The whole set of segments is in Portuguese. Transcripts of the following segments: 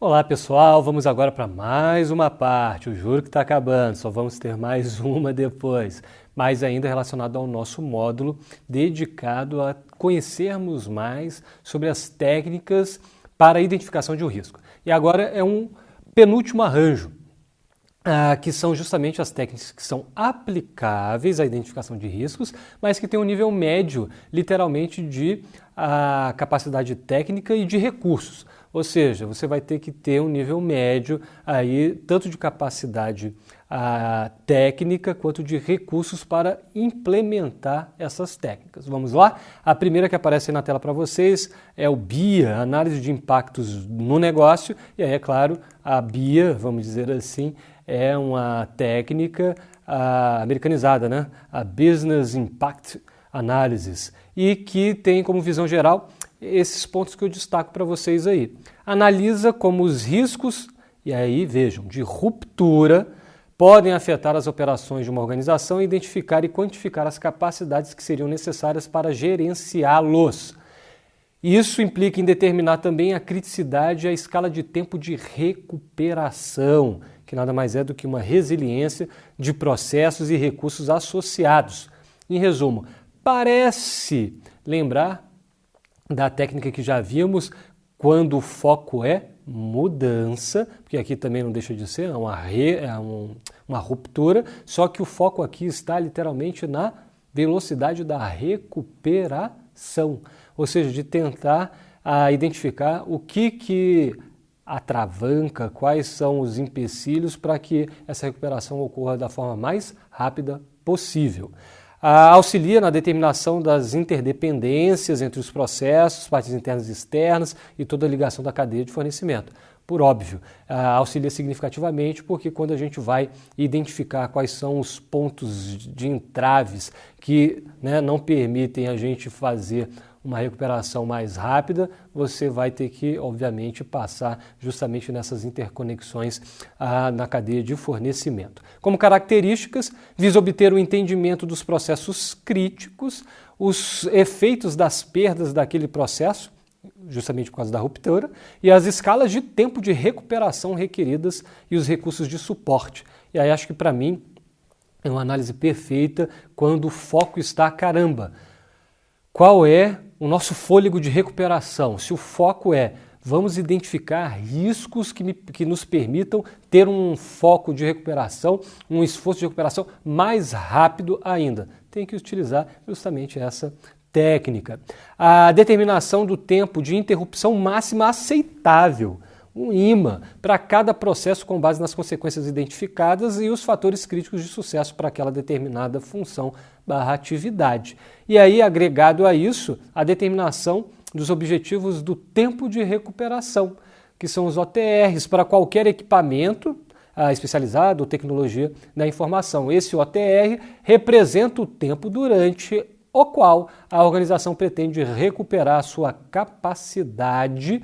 Olá pessoal, vamos agora para mais uma parte, eu juro que está acabando, só vamos ter mais uma depois, mas ainda relacionado ao nosso módulo dedicado a conhecermos mais sobre as técnicas para a identificação de um risco. E agora é um penúltimo arranjo, que são justamente as técnicas que são aplicáveis à identificação de riscos, mas que têm um nível médio, literalmente, de capacidade técnica e de recursos. Ou seja, você vai ter que ter um nível médio aí, tanto de capacidade técnica quanto de recursos para implementar essas técnicas. Vamos lá? A primeira que aparece aí na tela para vocês é o BIA, Análise de Impactos no Negócio. E aí, é claro, a BIA, vamos dizer assim, é uma técnica americanizada, né? A Business Impact Analysis, e que tem como visão geral esses pontos que eu destaco para vocês aí. Analisa como os riscos, e aí vejam, de ruptura podem afetar as operações de uma organização e identificar e quantificar as capacidades que seriam necessárias para gerenciá-los. Isso implica em determinar também a criticidade e a escala de tempo de recuperação, que nada mais é do que uma resiliência de processos e recursos associados. Em resumo, parece lembrar da técnica que já vimos quando o foco é mudança, porque aqui também não deixa de ser uma ruptura, só que o foco aqui está literalmente na velocidade da recuperação, ou seja, de tentar identificar o que atravanca, quais são os empecilhos para que essa recuperação ocorra da forma mais rápida possível. Auxilia na determinação das interdependências entre os processos, partes internas e externas e toda a ligação da cadeia de fornecimento. Por óbvio, auxilia significativamente porque quando a gente vai identificar quais são os pontos de entraves que não permitem a gente fazer uma recuperação mais rápida, você vai ter que, obviamente, passar justamente nessas interconexões na cadeia de fornecimento. Como características, visa obter o entendimento dos processos críticos, os efeitos das perdas daquele processo, justamente por causa da ruptura, e as escalas de tempo de recuperação requeridas e os recursos de suporte. E aí acho que para mim é uma análise perfeita quando o foco está caramba. Qual é o nosso fôlego de recuperação? Se o foco é vamos identificar riscos que nos permitam ter um foco de recuperação, um esforço de recuperação mais rápido ainda. Tem que utilizar justamente essa técnica. A determinação do tempo de interrupção máxima aceitável, um IMA, para cada processo com base nas consequências identificadas e os fatores críticos de sucesso para aquela determinada função/atividade. E aí, agregado a isso, a determinação dos objetivos do tempo de recuperação, que são os OTRs, para qualquer equipamento especializado ou tecnologia da informação. Esse OTR representa o tempo durante o qual a organização pretende recuperar a sua capacidade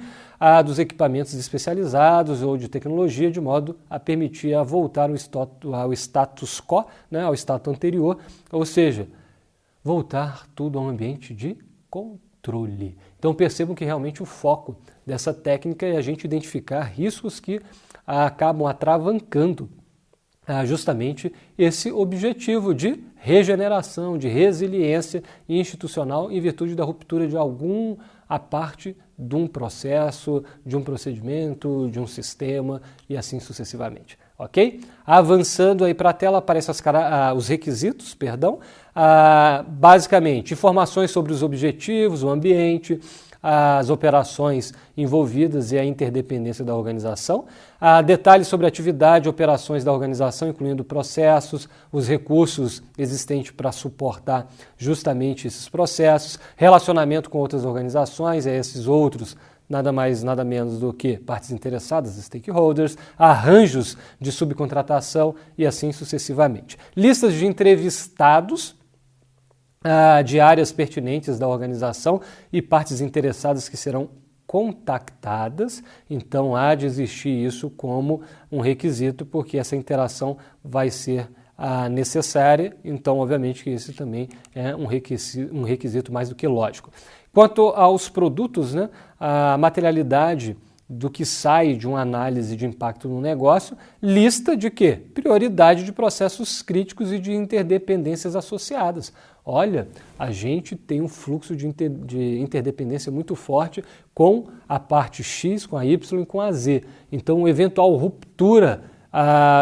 dos equipamentos especializados ou de tecnologia, de modo a permitir voltar ao status quo, ao estado anterior, ou seja, voltar tudo a um ambiente de controle. Então percebam que realmente o foco dessa técnica é a gente identificar riscos que acabam atravancando justamente esse objetivo de regeneração, de resiliência institucional em virtude da ruptura de a parte de um processo, de um procedimento, de um sistema e assim sucessivamente. Ok? Avançando aí para a tela, aparecem os requisitos, basicamente informações sobre os objetivos, o ambiente, as operações envolvidas e a interdependência da organização, detalhes sobre a atividade e operações da organização, incluindo processos, os recursos existentes para suportar justamente esses processos, relacionamento com outras organizações, esses outros nada mais, nada menos do que partes interessadas, stakeholders, arranjos de subcontratação e assim sucessivamente. Listas de entrevistados de áreas pertinentes da organização e partes interessadas que serão contactadas, então há de existir isso como um requisito, porque essa interação vai ser necessária, então obviamente que esse também é um requisito mais do que lógico. Quanto aos produtos, né, a materialidade do que sai de uma análise de impacto no negócio, lista de quê? Prioridade de processos críticos e de interdependências associadas. Olha, a gente tem um fluxo de interdependência muito forte com a parte X, com a Y e com a Z. Então, eventual ruptura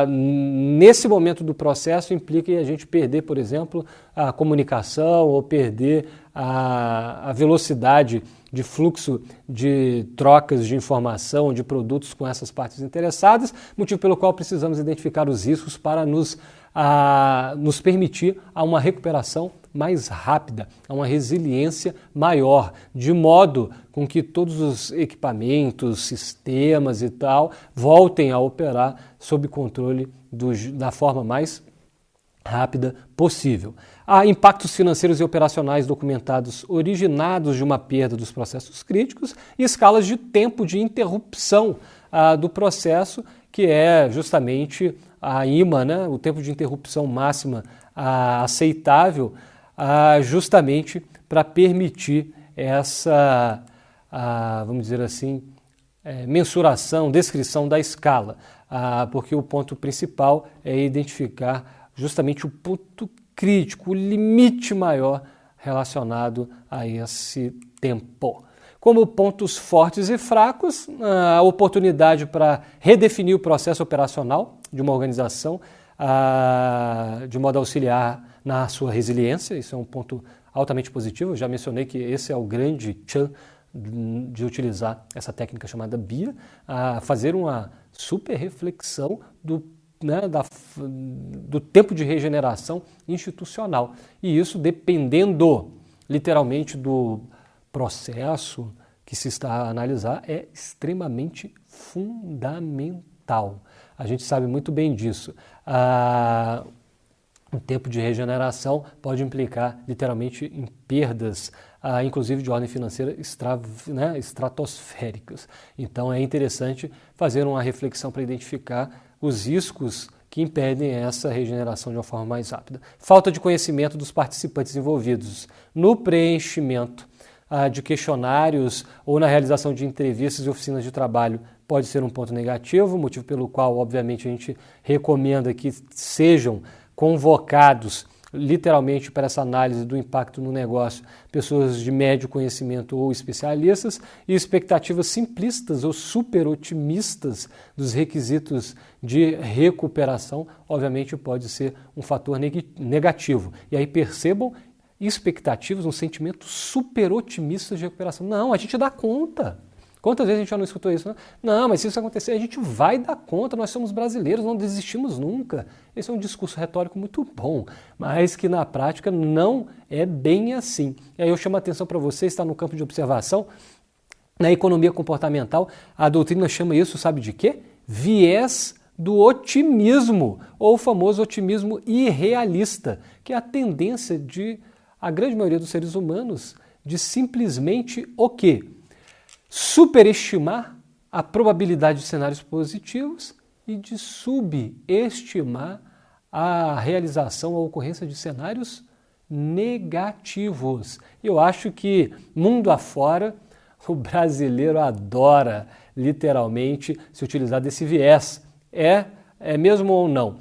nesse momento do processo implica em a gente perder, por exemplo, a comunicação ou perder a velocidade de fluxo de trocas de informação, de produtos com essas partes interessadas, motivo pelo qual precisamos identificar os riscos para nos permitir uma recuperação mais rápida, a uma resiliência maior, de modo com que todos os equipamentos, sistemas e tal voltem a operar sob controle da forma mais rápida possível. Há impactos financeiros e operacionais documentados originados de uma perda dos processos críticos e escalas de tempo de interrupção do processo, que é justamente a IMA, né, o tempo de interrupção máxima aceitável, justamente para permitir essa, vamos dizer assim, mensuração, descrição da escala, porque o ponto principal é identificar justamente o ponto crítico, o limite maior relacionado a esse tempo. Como pontos fortes e fracos, a oportunidade para redefinir o processo operacional de uma organização de modo a auxiliar na sua resiliência, isso é um ponto altamente positivo. Eu já mencionei que esse é o grande tchan de utilizar essa técnica chamada BIA, fazer uma super reflexão do tempo de regeneração institucional. E isso, dependendo literalmente do processo que se está a analisar, é extremamente fundamental. A gente sabe muito bem disso. O tempo de regeneração pode implicar literalmente em perdas, inclusive de ordem financeira estratosféricas. Então é interessante fazer uma reflexão para identificar os riscos que impedem essa regeneração de uma forma mais rápida. Falta de conhecimento dos participantes envolvidos no preenchimento de questionários ou na realização de entrevistas e oficinas de trabalho pode ser um ponto negativo, motivo pelo qual, obviamente, a gente recomenda que sejam convocados literalmente para essa análise do impacto no negócio pessoas de médio conhecimento ou especialistas, e expectativas simplistas ou super otimistas dos requisitos de recuperação, obviamente pode ser um fator negativo. E aí percebam expectativas, um sentimento super otimista de recuperação. Não, a gente dá conta. Quantas vezes a gente já não escutou isso, né? Não, mas se isso acontecer, a gente vai dar conta, nós somos brasileiros, não desistimos nunca. Esse é um discurso retórico muito bom, mas que na prática não é bem assim. E aí eu chamo a atenção para você, está no campo de observação, na economia comportamental, a doutrina chama isso, sabe de quê? Viés do otimismo, ou o famoso otimismo irrealista, que é a tendência de a grande maioria dos seres humanos de simplesmente o quê? Superestimar a probabilidade de cenários positivos e de subestimar a realização, a ocorrência de cenários negativos. Eu acho que, mundo afora, o brasileiro adora, literalmente, se utilizar desse viés. É mesmo ou não?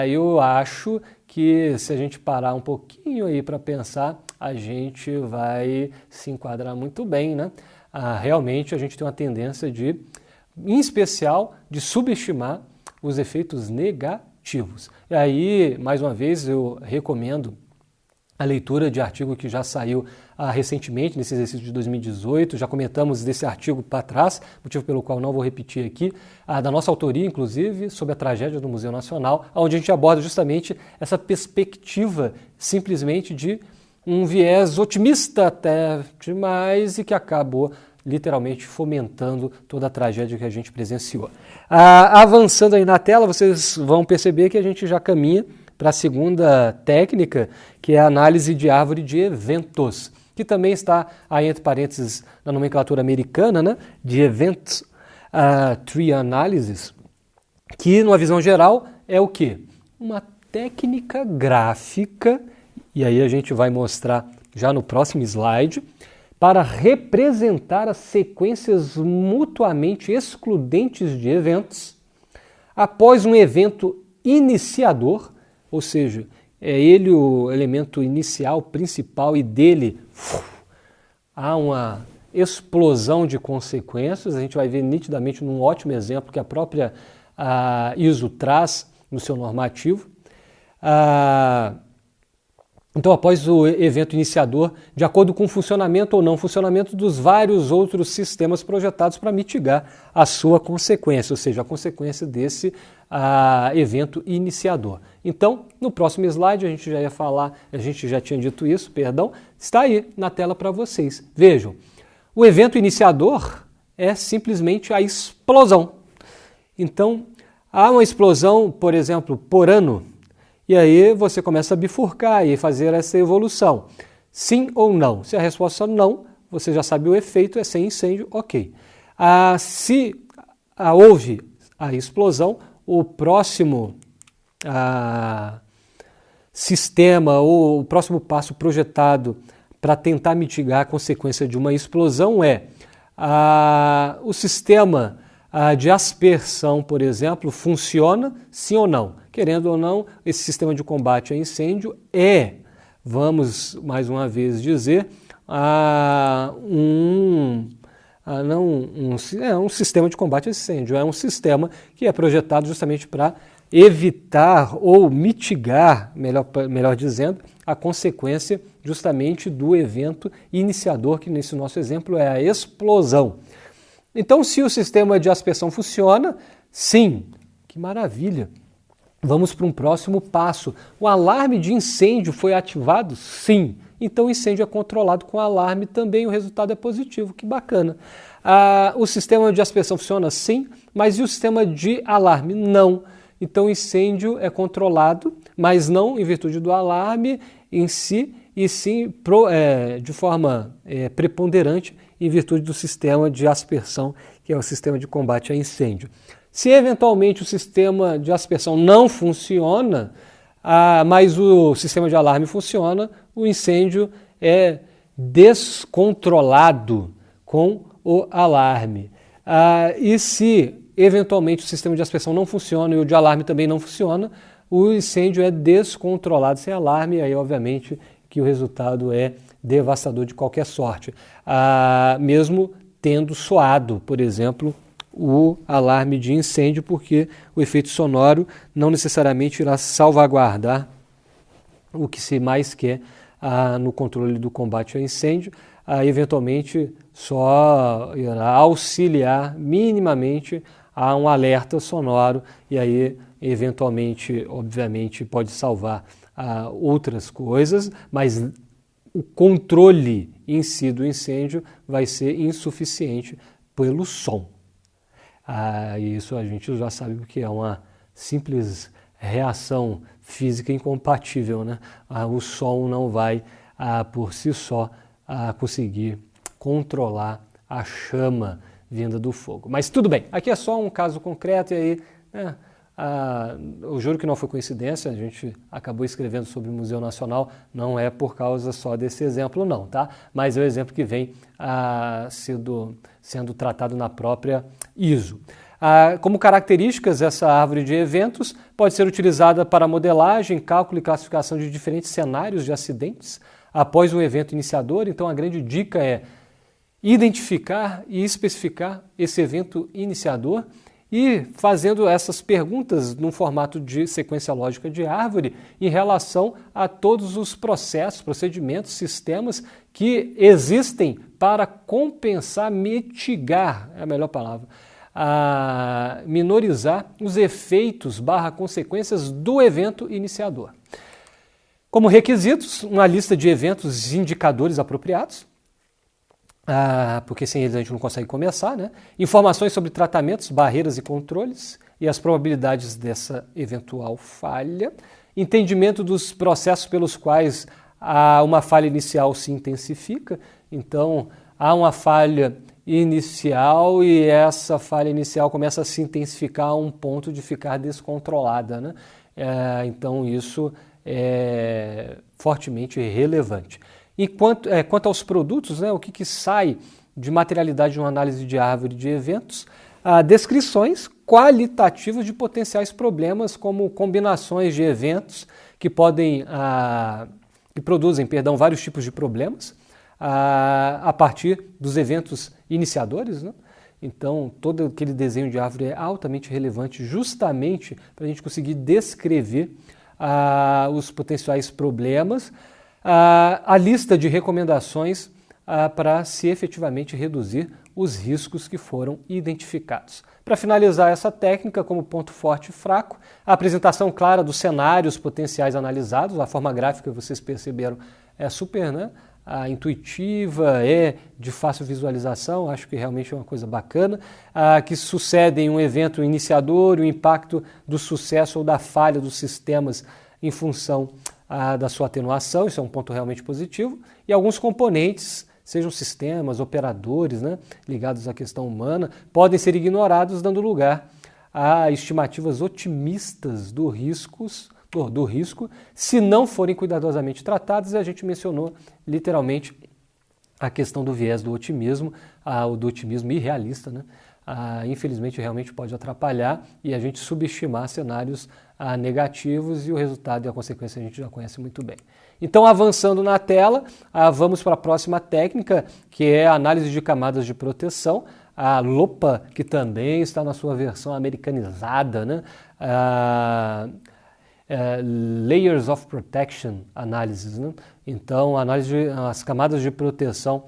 Eu acho que, se a gente parar um pouquinho aí para pensar, a gente vai se enquadrar muito bem, né? Realmente a gente tem uma tendência em especial, de subestimar os efeitos negativos. E aí, mais uma vez, eu recomendo a leitura de artigo que já saiu recentemente, nesse exercício de 2018, já comentamos desse artigo para trás, motivo pelo qual não vou repetir aqui, da nossa autoria, inclusive, sobre a tragédia do Museu Nacional, onde a gente aborda justamente essa perspectiva simplesmente de um viés otimista até demais e que acabou literalmente fomentando toda a tragédia que a gente presenciou. Avançando aí na tela, vocês vão perceber que a gente já caminha para a segunda técnica, que é a análise de árvore de eventos, que também está aí entre parênteses na nomenclatura americana, né, de Event Tree Analysis, que, numa visão geral, é o quê? Uma técnica gráfica, e aí a gente vai mostrar já no próximo slide, para representar as sequências mutuamente excludentes de eventos após um evento iniciador, ou seja, é ele o elemento inicial, principal, e dele há uma explosão de consequências. A gente vai ver nitidamente num ótimo exemplo que a própria ISO traz no seu normativo. Então, após o evento iniciador, de acordo com o funcionamento ou não funcionamento dos vários outros sistemas projetados para mitigar a sua consequência, ou seja, a consequência desse evento iniciador. Então, no próximo slide a gente já ia falar, a gente já tinha dito isso, perdão, está aí na tela para vocês. Vejam, o evento iniciador é simplesmente a explosão. Então, há uma explosão, por exemplo, por ano, e aí você começa a bifurcar e fazer essa evolução. Sim ou não? Se a resposta não, você já sabe o efeito, é sem incêndio, ok. Se houve a explosão, o próximo sistema ou o próximo passo projetado para tentar mitigar a consequência de uma explosão é o sistema de aspersão, por exemplo, funciona sim ou não? Querendo ou não, esse sistema de combate a incêndio vamos mais uma vez dizer, um sistema de combate a incêndio. É um sistema que é projetado justamente para evitar ou mitigar, melhor dizendo, a consequência justamente do evento iniciador, que nesse nosso exemplo é a explosão. Então, se o sistema de aspersão funciona, sim, que maravilha. Vamos para um próximo passo. O alarme de incêndio foi ativado? Sim. Então, o incêndio é controlado com alarme também, o resultado é positivo, que bacana. O sistema de aspersão funciona? Sim, mas e o sistema de alarme? Não. Então, o incêndio é controlado, mas não em virtude do alarme em si, e sim de forma preponderante em virtude do sistema de aspersão, que é o sistema de combate a incêndio. Se eventualmente o sistema de aspersão não funciona, mas o sistema de alarme funciona, o incêndio é descontrolado com o alarme. E se eventualmente o sistema de aspersão não funciona e o de alarme também não funciona, o incêndio é descontrolado sem alarme, e aí obviamente que o resultado é devastador de qualquer sorte, mesmo tendo soado, por exemplo, o alarme de incêndio, porque o efeito sonoro não necessariamente irá salvaguardar o que se mais quer no controle do combate ao incêndio, eventualmente só irá auxiliar minimamente a um alerta sonoro, e aí eventualmente, obviamente, pode salvar outras coisas, mas o controle em si do incêndio vai ser insuficiente pelo som. Isso a gente já sabe que é uma simples reação física incompatível, né? O som não vai, por si só, conseguir controlar a chama vinda do fogo. Mas tudo bem, aqui é só um caso concreto, e aí eu juro que não foi coincidência, a gente acabou escrevendo sobre o Museu Nacional, não é por causa só desse exemplo não, tá? Mas é o exemplo que vem sendo tratado na própria ISO. Como características, essa árvore de eventos pode ser utilizada para modelagem, cálculo e classificação de diferentes cenários de acidentes após o evento iniciador. Então a grande dica é identificar e especificar esse evento iniciador, e fazendo essas perguntas num formato de sequência lógica de árvore em relação a todos os processos, procedimentos, sistemas que existem para compensar, mitigar, é a melhor palavra, minorizar os efeitos / consequências do evento iniciador. Como requisitos, uma lista de eventos e indicadores apropriados, porque sem eles a gente não consegue começar, né? Informações sobre tratamentos, barreiras e controles e as probabilidades dessa eventual falha, entendimento dos processos pelos quais uma falha inicial se intensifica. Então, há uma falha inicial e essa falha inicial começa a se intensificar a um ponto de ficar descontrolada, né? Então isso é fortemente relevante. E quanto aos produtos, né, o que sai de materialidade de uma análise de árvore de eventos? Descrições qualitativas de potenciais problemas, como combinações de eventos que produzem vários tipos de problemas a partir dos eventos iniciadores, né? Então, todo aquele desenho de árvore é altamente relevante justamente para a gente conseguir descrever os potenciais problemas, a lista de recomendações para se efetivamente reduzir os riscos que foram identificados. Para finalizar essa técnica, como ponto forte e fraco, a apresentação clara dos cenários potenciais analisados, a forma gráfica, vocês perceberam, é super, né? Intuitiva, é de fácil visualização, acho que realmente é uma coisa bacana, que sucedem um evento iniciador, o impacto do sucesso ou da falha dos sistemas em função da sua atenuação, isso é um ponto realmente positivo, e alguns componentes, sejam sistemas, operadores, né, ligados à questão humana, podem ser ignorados, dando lugar a estimativas otimistas do risco, se não forem cuidadosamente tratados, e a gente mencionou literalmente a questão do viés do otimismo irrealista, né? Infelizmente realmente pode atrapalhar e a gente subestimar cenários negativos, e o resultado e a consequência a gente já conhece muito bem. Então, avançando na tela, vamos para a próxima técnica, que é a análise de camadas de proteção, a LOPA, que também está na sua versão americanizada, né? Layers of Protection Analysis, né? Então, análise as camadas de proteção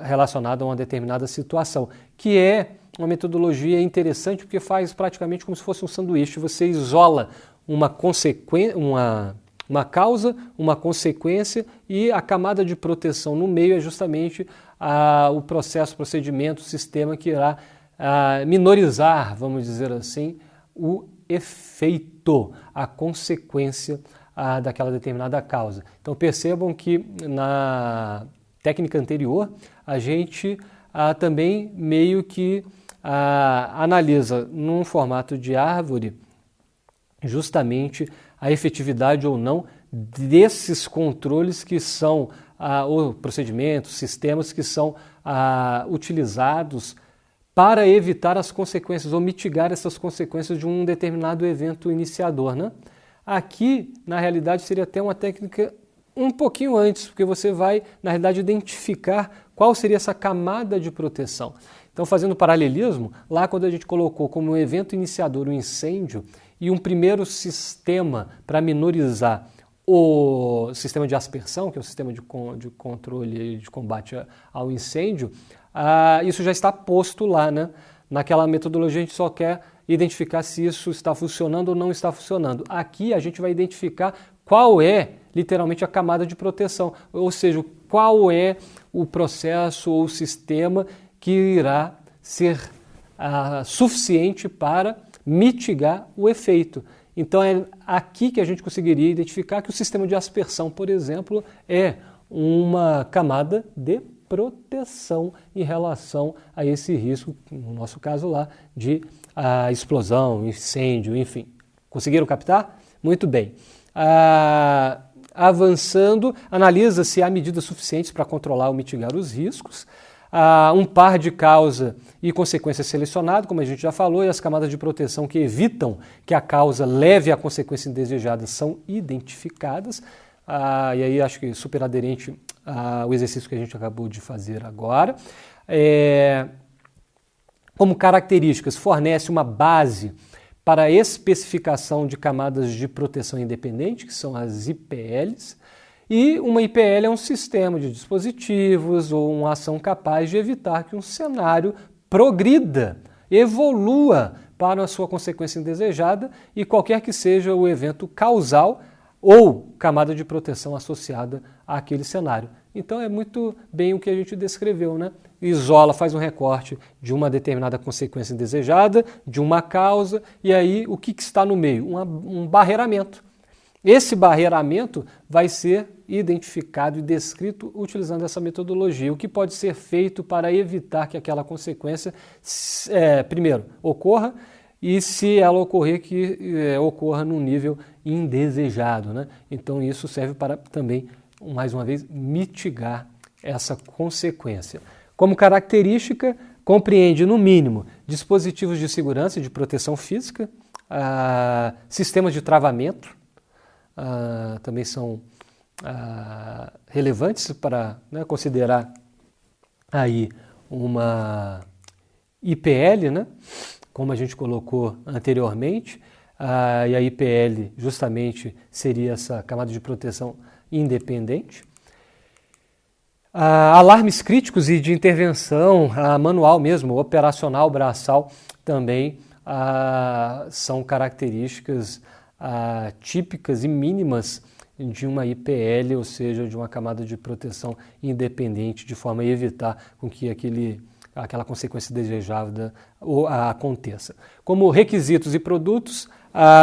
relacionada a uma determinada situação, que é uma metodologia interessante porque faz praticamente como se fosse um sanduíche. Você isola uma causa, uma consequência, e a camada de proteção no meio é justamente o processo, procedimento, sistema que irá minorizar, vamos dizer assim, o efeito, a consequência daquela determinada causa. Então percebam que na técnica anterior a gente também meio que analisa num formato de árvore justamente a efetividade ou não desses controles que são, ou procedimentos, sistemas que são utilizados para evitar as consequências ou mitigar essas consequências de um determinado evento iniciador, né? Aqui, na realidade, seria até uma técnica um pouquinho antes, porque você vai, na realidade, identificar qual seria essa camada de proteção. Então, fazendo paralelismo, lá quando a gente colocou como evento iniciador o incêndio e um primeiro sistema para minorizar o sistema de aspersão, que é o sistema de controle de combate ao incêndio, isso já está posto lá, né? Naquela metodologia a gente só quer identificar se isso está funcionando ou não está funcionando. Aqui a gente vai identificar qual é, literalmente, a camada de proteção, ou seja, qual é o processo ou o sistema que irá ser suficiente para mitigar o efeito. Então é aqui que a gente conseguiria identificar que o sistema de aspersão, por exemplo, é uma camada de proteção em relação a esse risco, no nosso caso lá, de explosão, incêndio, enfim. Conseguiram captar? Muito bem. Avançando, analisa se há medidas suficientes para controlar ou mitigar os riscos. Um par de causa e consequência selecionado, como a gente já falou, e as camadas de proteção que evitam que a causa leve à consequência indesejada são identificadas. E aí acho que super aderente ao exercício que a gente acabou de fazer agora. Como características, fornece uma base para a especificação de camadas de proteção independente, que são as IPLs, e uma IPL é um sistema de dispositivos ou uma ação capaz de evitar que um cenário progrida, evolua para a sua consequência indesejada, e qualquer que seja o evento causal ou camada de proteção associada àquele cenário. Então é muito bem o que a gente descreveu, né? Isola, faz um recorte de uma determinada consequência indesejada, de uma causa, e aí o que está no meio? Um barreiramento. Esse barreiramento vai ser identificado e descrito utilizando essa metodologia. O que pode ser feito para evitar que aquela consequência, primeiro, ocorra, e se ela ocorrer, que ocorra num nível indesejado, né? Então isso serve para também, mais uma vez, mitigar essa consequência. Como característica, compreende, no mínimo, dispositivos de segurança e de proteção física, sistemas de travamento, também são relevantes para, né, considerar aí uma IPL, né, como a gente colocou anteriormente, e a IPL justamente seria essa camada de proteção independente. Alarmes críticos e de intervenção manual mesmo, operacional, braçal, também são características típicas e mínimas de uma IPL, ou seja, de uma camada de proteção independente, de forma a evitar com que aquela consequência desejada aconteça. Como requisitos e produtos,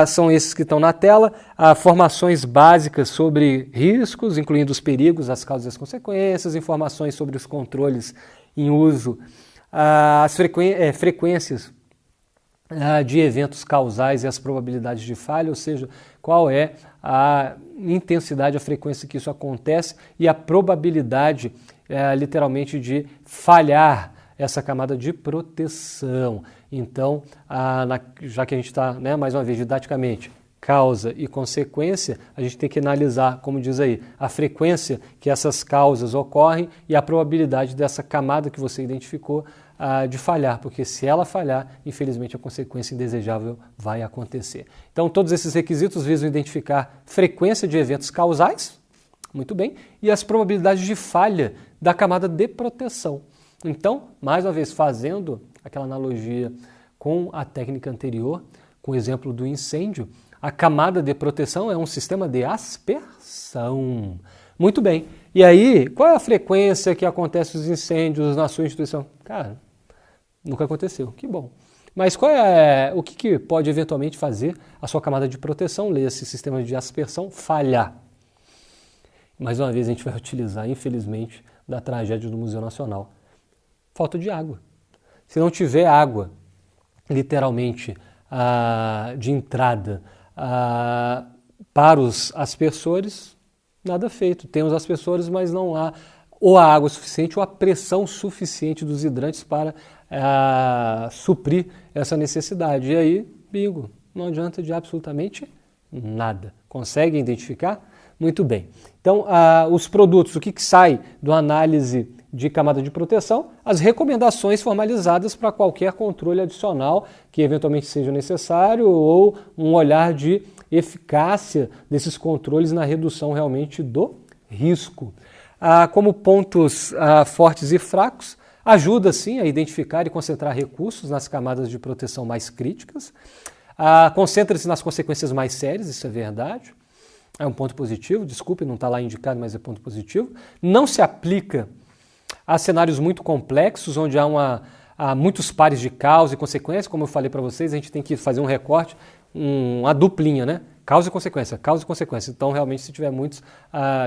são esses que estão na tela, formações básicas sobre riscos, incluindo os perigos, as causas e as consequências, informações sobre os controles em uso, as frequências de eventos causais e as probabilidades de falha, ou seja, qual é a intensidade, a frequência que isso acontece e a probabilidade, literalmente, de falhar essa camada de proteção. Então, já que a gente está, né, mais uma vez, didaticamente, causa e consequência, a gente tem que analisar, como diz aí, a frequência que essas causas ocorrem e a probabilidade dessa camada que você identificou de falhar, porque se ela falhar, infelizmente a consequência indesejável vai acontecer. Então, todos esses requisitos visam identificar frequência de eventos causais, muito bem, e as probabilidades de falha da camada de proteção. Então, mais uma vez, fazendo aquela analogia com a técnica anterior, com o exemplo do incêndio, a camada de proteção é um sistema de aspersão. Muito bem. E aí, qual é a frequência que acontece os incêndios na sua instituição? Cara, nunca aconteceu. Que bom. Mas o que pode eventualmente fazer a sua camada de proteção, esse sistema de aspersão, falhar? Mais uma vez a gente vai utilizar, infelizmente, da tragédia do Museu Nacional. Falta de água. Se não tiver água, literalmente, de entrada para os aspersores, nada feito. Tem os aspersores, mas não há ou a água suficiente ou a pressão suficiente dos hidrantes para suprir essa necessidade. E aí, bingo, não adianta de absolutamente nada. Consegue identificar? Muito bem. Então, os produtos, o que sai do análise de camada de proteção? As recomendações formalizadas para qualquer controle adicional que eventualmente seja necessário ou um olhar de eficácia desses controles na redução realmente do risco. Como pontos fortes e fracos, ajuda sim a identificar e concentrar recursos nas camadas de proteção mais críticas. Concentra-se nas consequências mais sérias, isso é verdade. É um ponto positivo, desculpe, não está lá indicado, mas é ponto positivo. Não se aplica a cenários muito complexos, onde há muitos pares de causa e consequência. Como eu falei para vocês, a gente tem que fazer um recorte, uma duplinha, né? Causa e consequência, causa e consequência. Então, realmente, se tiver muitos,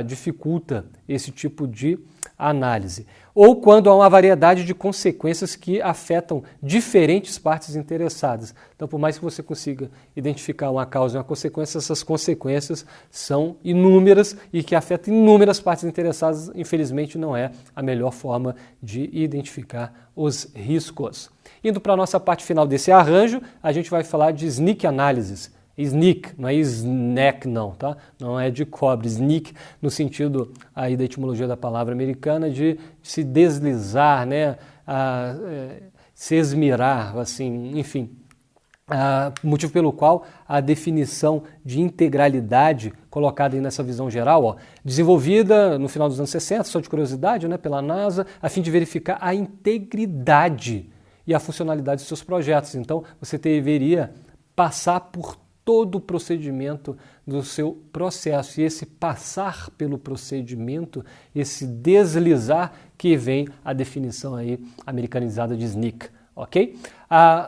dificulta esse tipo de análise. Ou quando há uma variedade de consequências que afetam diferentes partes interessadas. Então, por mais que você consiga identificar uma causa e uma consequência, essas consequências são inúmeras e que afetam inúmeras partes interessadas. Infelizmente, não é a melhor forma de identificar os riscos. Indo para a nossa parte final desse arranjo, a gente vai falar de sneak analysis. Sneak, não é snack não, tá? Não é de cobre, sneak no sentido aí da etimologia da palavra americana de se deslizar, né? Se esmirar, assim, enfim. Motivo pelo qual a definição de integralidade colocada aí nessa visão geral, desenvolvida no final dos anos 60, só de curiosidade, né, pela NASA, a fim de verificar a integridade e a funcionalidade dos seus projetos. Então, você deveria passar por todo o procedimento do seu processo. E esse passar pelo procedimento, esse deslizar, que vem a definição aí americanizada de SNCC, ok?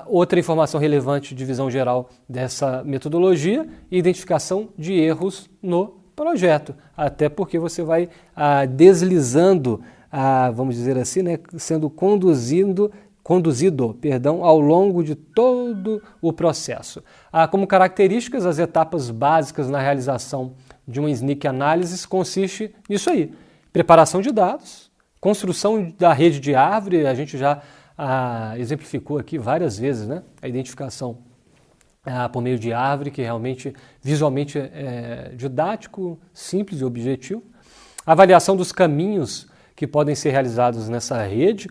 Outra informação relevante de visão geral dessa metodologia, identificação de erros no projeto, até porque você vai deslizando, vamos dizer assim, né, sendo conduzido ao longo de todo o processo. Como características, as etapas básicas na realização de uma SNCC Analysis consiste nisso aí: preparação de dados, construção da rede de árvore, a gente já exemplificou aqui várias vezes, né? A identificação por meio de árvore, que realmente visualmente é didático, simples e objetivo. Avaliação dos caminhos que podem ser realizados nessa rede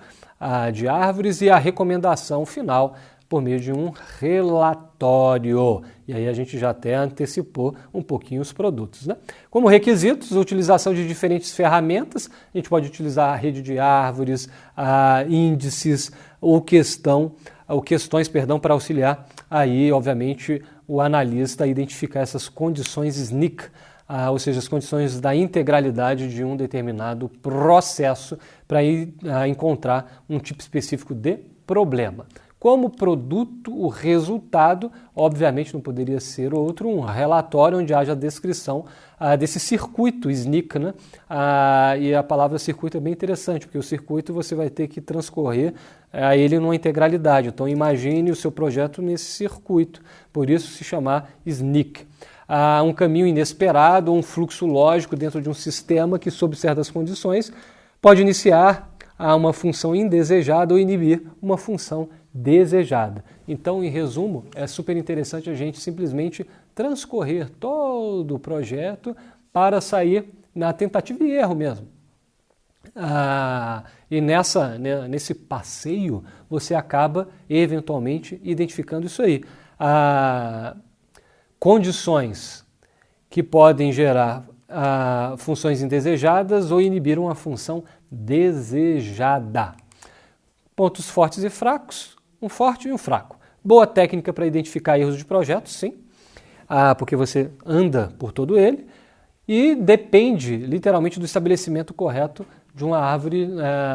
de árvores e a recomendação final por meio de um relatório. E aí a gente já até antecipou um pouquinho os produtos, né? Como requisitos, a utilização de diferentes ferramentas. A gente pode utilizar a rede de árvores, índices ou questões para auxiliar aí, obviamente, o analista a identificar essas condições SNCC, ou seja, as condições da integralidade de um determinado processo para encontrar um tipo específico de problema. Como produto, o resultado, obviamente não poderia ser outro, um relatório onde haja a descrição desse circuito SNCC, né? E a palavra circuito é bem interessante, porque o circuito você vai ter que transcorrer ele numa integralidade. Então imagine o seu projeto nesse circuito, por isso se chamar SNCC. Um caminho inesperado, um fluxo lógico dentro de um sistema que, sob certas condições, pode iniciar uma função indesejada ou inibir uma função desejada. Então, em resumo, é super interessante a gente simplesmente transcorrer todo o projeto para sair na tentativa e erro mesmo. E nesse passeio você acaba eventualmente identificando isso aí. Condições que podem gerar funções indesejadas ou inibir uma função desejada. Pontos fortes e fracos, um forte e um fraco. Boa técnica para identificar erros de projetos, sim, porque você anda por todo ele e depende literalmente do estabelecimento correto de uma árvore,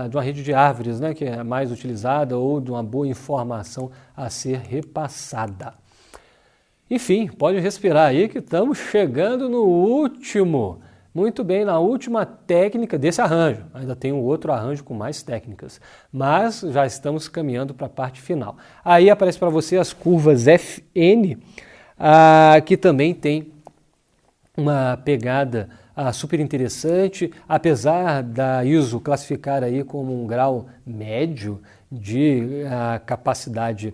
de uma rede de árvores, né, que é mais utilizada, ou de uma boa informação a ser repassada. Enfim, pode respirar aí que estamos chegando no último. Muito bem, na última técnica desse arranjo. Ainda tem um outro arranjo com mais técnicas, mas já estamos caminhando para a parte final. Aí aparece para você as curvas FN, que também tem uma pegada super interessante, apesar da ISO classificar aí como um grau médio de capacidade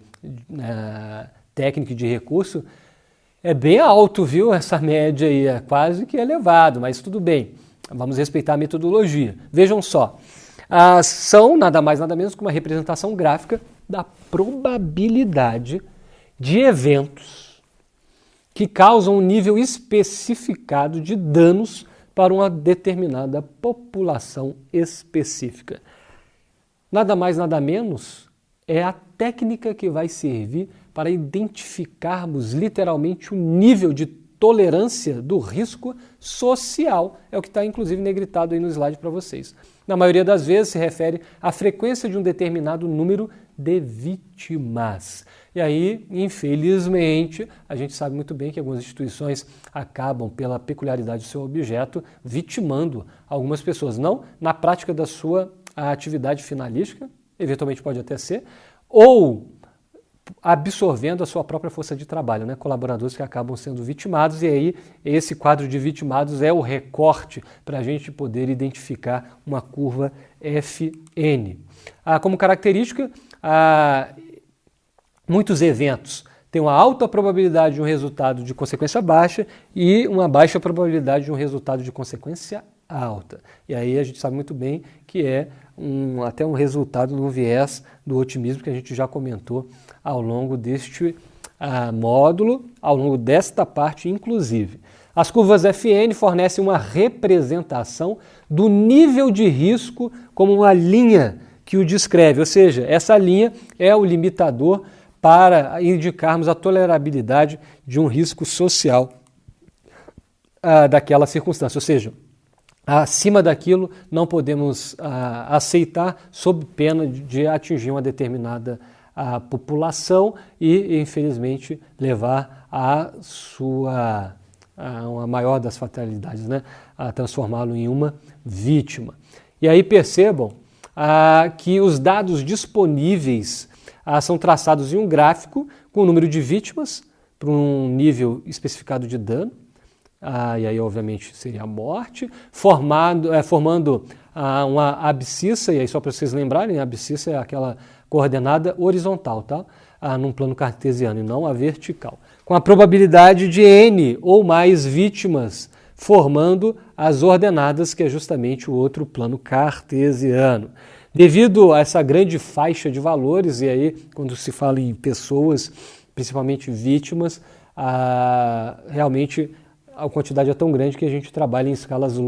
técnica e de recurso. É bem alto, viu, essa média aí, é quase que elevado, mas tudo bem, vamos respeitar a metodologia. Vejam só, são nada mais nada menos que uma representação gráfica da probabilidade de eventos que causam um nível especificado de danos para uma determinada população específica. Nada mais nada menos é a técnica que vai servir para identificarmos literalmente o nível de tolerância do risco social. É o que está inclusive negritado aí no slide para vocês. Na maioria das vezes se refere à frequência de um determinado número de vítimas. E aí, infelizmente, a gente sabe muito bem que algumas instituições acabam, pela peculiaridade do seu objeto, vitimando algumas pessoas. Não na prática da sua atividade finalística, eventualmente pode até ser, ou absorvendo a sua própria força de trabalho, né? Colaboradores que acabam sendo vitimados, e aí esse quadro de vitimados é o recorte para a gente poder identificar uma curva FN. Como característica, muitos eventos têm uma alta probabilidade de um resultado de consequência baixa e uma baixa probabilidade de um resultado de consequência alta. E aí a gente sabe muito bem que é até um resultado do viés do otimismo que a gente já comentou ao longo deste módulo, ao longo desta parte inclusive. As curvas FN fornecem uma representação do nível de risco como uma linha que o descreve, ou seja, essa linha é o limitador para indicarmos a tolerabilidade de um risco social daquela circunstância, ou seja, acima daquilo não podemos aceitar sob pena de atingir uma determinada população e, infelizmente, levar a uma maior das fatalidades, né? A transformá-lo em uma vítima. E aí percebam que os dados disponíveis são traçados em um gráfico com o número de vítimas para um nível especificado de dano, e aí obviamente seria a morte, formando uma abscissa, e aí só para vocês lembrarem, a abscissa é aquela coordenada horizontal, tá? Num plano cartesiano e não a vertical, com a probabilidade de N ou mais vítimas formando as ordenadas, que é justamente o outro plano cartesiano. Devido a essa grande faixa de valores, e aí quando se fala em pessoas, principalmente vítimas, realmente a quantidade é tão grande que a gente trabalha em escalas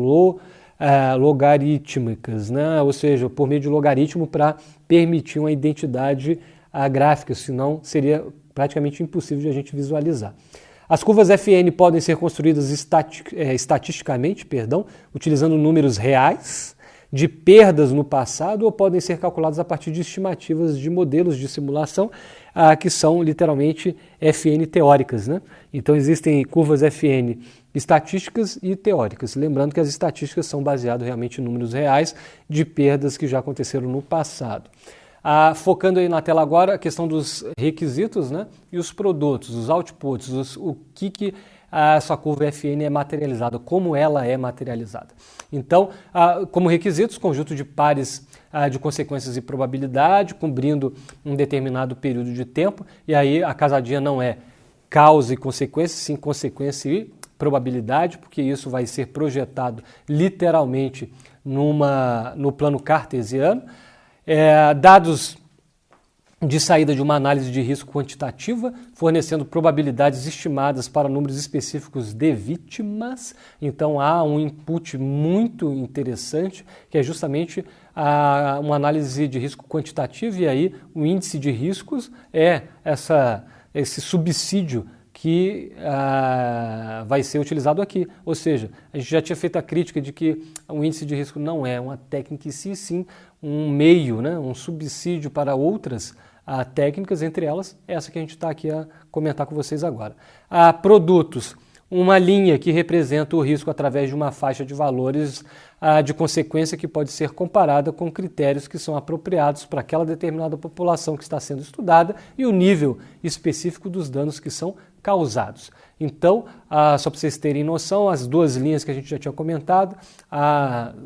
logarítmicas, né? Ou seja, por meio de logaritmo para permitir uma identidade gráfica, senão seria praticamente impossível de a gente visualizar. As curvas FN podem ser construídas estatisticamente, utilizando números reais de perdas no passado, ou podem ser calculadas a partir de estimativas de modelos de simulação, que são literalmente FN teóricas, né? Então existem curvas FN estatísticas e teóricas. Lembrando que as estatísticas são baseadas realmente em números reais de perdas que já aconteceram no passado. Focando aí na tela agora a questão dos requisitos, né, e os produtos, os outputs, o que essa curva FN é materializada, como ela é materializada. Então, como requisitos, conjunto de pares de consequências e probabilidade, cobrindo um determinado período de tempo, e aí a casadinha não é causa e consequência, sim consequência e probabilidade, porque isso vai ser projetado literalmente no plano cartesiano. Dados de saída de uma análise de risco quantitativa, fornecendo probabilidades estimadas para números específicos de vítimas. Então há um input muito interessante, que é justamente uma análise de risco quantitativa, e aí o índice de riscos é esse subsídio que vai ser utilizado aqui. Ou seja, a gente já tinha feito a crítica de que o índice de risco não é uma técnica em si, sim um meio, né, um subsídio para outras técnicas, entre elas essa que a gente está aqui a comentar com vocês agora. Produtos, uma linha que representa o risco através de uma faixa de valores de consequência que pode ser comparada com critérios que são apropriados para aquela determinada população que está sendo estudada e o nível específico dos danos que são causados. Então, só para vocês terem noção, as duas linhas que a gente já tinha comentado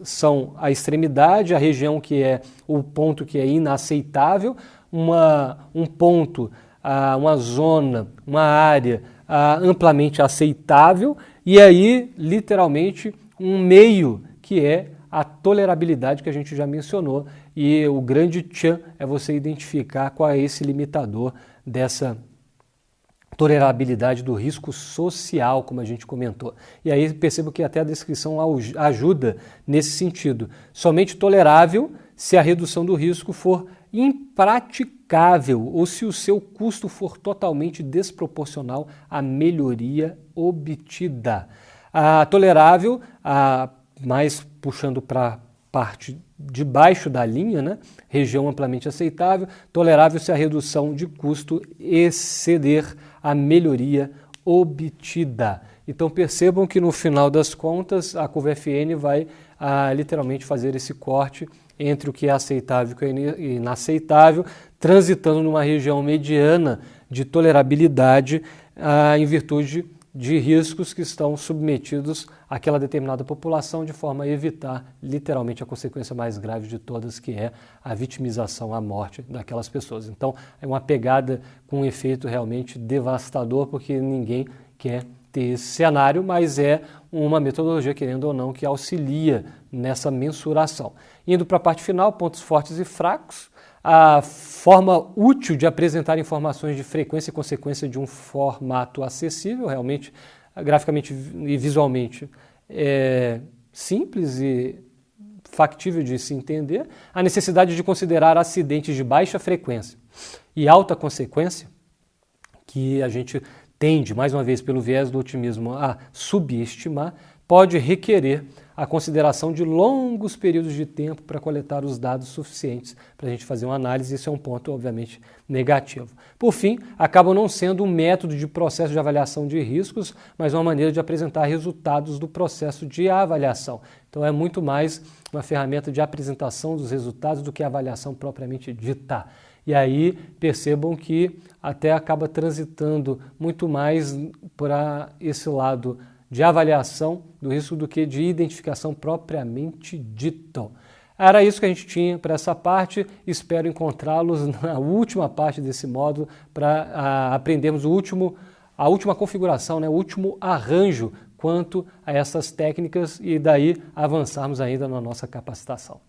são a extremidade, a região que é o ponto que é inaceitável, um ponto, uma zona, uma área amplamente aceitável, e aí, literalmente, um meio que é a tolerabilidade que a gente já mencionou, e o grande tchan é você identificar qual é esse limitador dessa tolerabilidade do risco social, como a gente comentou. E aí percebo que até a descrição ajuda nesse sentido. Somente tolerável se a redução do risco for impraticável ou se o seu custo for totalmente desproporcional à melhoria obtida. Tolerável, mais puxando para parte de baixo da linha, né? Região amplamente aceitável, tolerável se a redução de custo exceder a melhoria obtida. Então percebam que no final das contas a curva FN vai literalmente fazer esse corte entre o que é aceitável e o que é inaceitável, transitando numa região mediana de tolerabilidade em virtude de riscos que estão submetidos àquela determinada população, de forma a evitar literalmente a consequência mais grave de todas, que é a vitimização, a morte daquelas pessoas. Então é uma pegada com um efeito realmente devastador, porque ninguém quer ter esse cenário, mas é uma metodologia, querendo ou não, que auxilia nessa mensuração. Indo para a parte final, pontos fortes e fracos. A forma útil de apresentar informações de frequência e consequência de um formato acessível, realmente, graficamente e visualmente, é simples e factível de se entender. A necessidade de considerar acidentes de baixa frequência e alta consequência, que a gente tende, mais uma vez, pelo viés do otimismo, a subestimar, pode requerer a consideração de longos períodos de tempo para coletar os dados suficientes para a gente fazer uma análise. Isso é um ponto, obviamente, negativo. Por fim, acabam não sendo um método de processo de avaliação de riscos, mas uma maneira de apresentar resultados do processo de avaliação. Então é muito mais uma ferramenta de apresentação dos resultados do que a avaliação propriamente dita. E aí percebam que até acaba transitando muito mais para esse lado de avaliação do risco do que de identificação propriamente dito. Era isso que a gente tinha para essa parte. Espero encontrá-los na última parte desse módulo para aprendermos a última configuração, né, o último arranjo quanto a essas técnicas e daí avançarmos ainda na nossa capacitação.